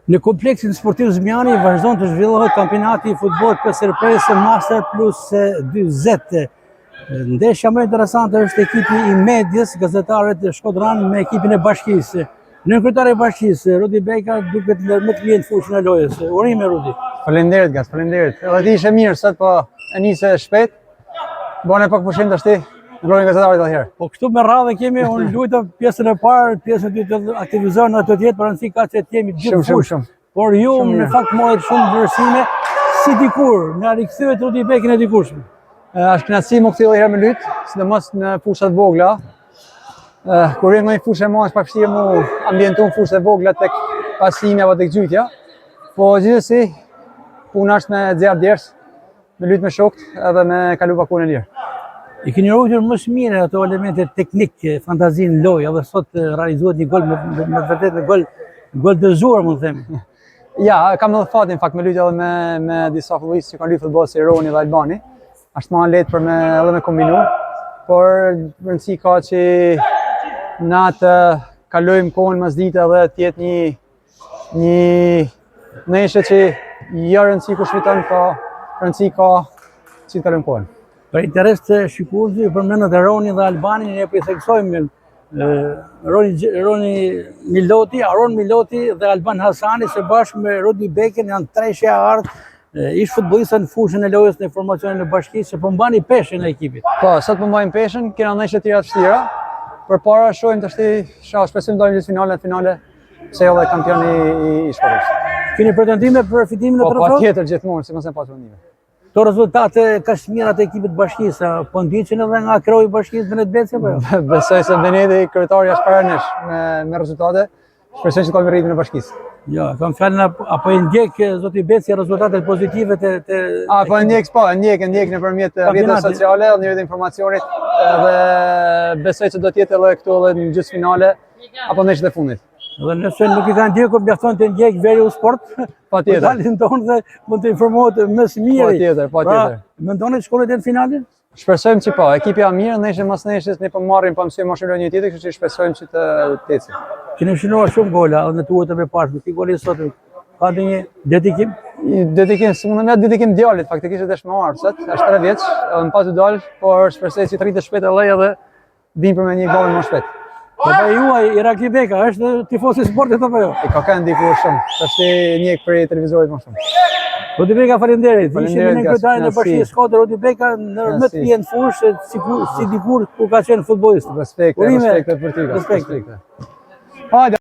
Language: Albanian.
Në kompleksin sportiv Zmiani vazhdon të zhvillohet kampionati i futbollit PSRP Master plus 40. Ndeshja më interesante është ekipi i Medjes, gazetarët e Shkodran me ekipin e Bashkisë. Kryetari i Bashkisë, Rudi Beka, duket më të mirë në fushën e lojës. Urime Rudi. Faleminderit Gas, faleminderit. Edhe ti ishe mirë sot, po e nise shpejt. Bane pak pushim tash ti në rolin e gazetarit atëherë. Po këtu me radhë kemi, unë luajta pjesën e parë, pjesën e dytë aktivizohen ato të jetë për rëndësi ka që jemi gjithë fushë. Por ju në fakt morët shumë vlerësime si dikur, na rikthyet Rudi Bekin e dikurshme. Është kënaqësi më kthjellë herë me lyt, sidomos në fushat vogla. Kur vjen në fushë e madhe, është pak vështirë mu ambienton fushët e vogla tek pasimi apo tek gjytja. Po gjithsesi puna është me nxjerr ders, me lyt me shokët edhe me kalu pakun e lirë. I keni ruajtur më së miri ato elemente teknike, fantazinë lojë, edhe sot realizohet një gol me vërtet me gol dëzuar, mund të them. Ja, kam edhe fatin në fakt me lyt edhe me disa futbollistë që kanë luajtur futboll si Roni dhe Albani. Është më lehtë për edhe me kombinu, por rëndësi ka që na të kalojmë kohën mas dite dhe të jetë një ndeshje që jo rëndësi kush fiton, po rëndësi ka që të kalojmë kohën. Për interes të shikuesve, përmendët e Roni dhe Albanin, ne po i theksojmë Aron Miloti dhe Alban Hasani së bashku me Rudi Bekin janë treshja ardh ish futbollista në fushën e lojës në formacionin e Bashkisë, që po mbani peshën e ekipit. Po, sot po mbajmë peshën, kena ndeshje të tjera të vështira. Përpara shohim tash shpresojmë dalim në finale se edhe kampioni i Shkodrës. Keni pretendime për fitimin e trofeut? Po, patjetër gjithmonë, sipas pas vendimit. Këto rezultate kaq të mira të ekipit Bashkisë, po ndiqen edhe nga kreu i Bashkisë Benet Beci apo jo? Besoj se Beneti kryetari është para nesh me rezultate. Shpresoj që kemi rritmin e Bashkisë. Jo, kam fjalën apo i ndjek zoti Beci rezultatet pozitive të po ndjek nëpërmjet rrjeteve sociale, në rrjetet e informacionit dhe besoj se do të jetë edhe këtu edhe në gjysmëfinale apo ndeshjet e fundit. Dhe nëse nuk i kanë ndjekur, mjafton të ndjek Veriu Sport. Patjetër. Dalin tonë dhe mund të informohet më së miri. Patjetër. Mendoni të shkolet në finale? Shpresojmë që po, ekipi ja mirë, ndeshje mas ndeshjes ne po marrim pa mësuar mashëlon një tjetër, kështu që shpresojmë që të ecë. Keni shënuar shumë gola në tuajt e përparshme. Ti goli sot ka ndonjë dedikim? Dedikim, mund të dedikim djalit, faktikisht është më ardh sot, është 3 vjeç, më pas u dal, por shpresoj që të rritet shpejt edhe dhe vin për me një gol më shpejt. Po juaj Irakli Beka është tifoz i sportit apo jo? Ka kanë ndikuar shumë. Tash njeh për televizorit më shumë. Rudi Beka, faleminderit. Ishim në kryetarin e Bashkisë Shkodër, Rudi Beka në më të mirë fushë si dikur kur ka qenë futbollist. Respekt për ty. Respekt. Hajde.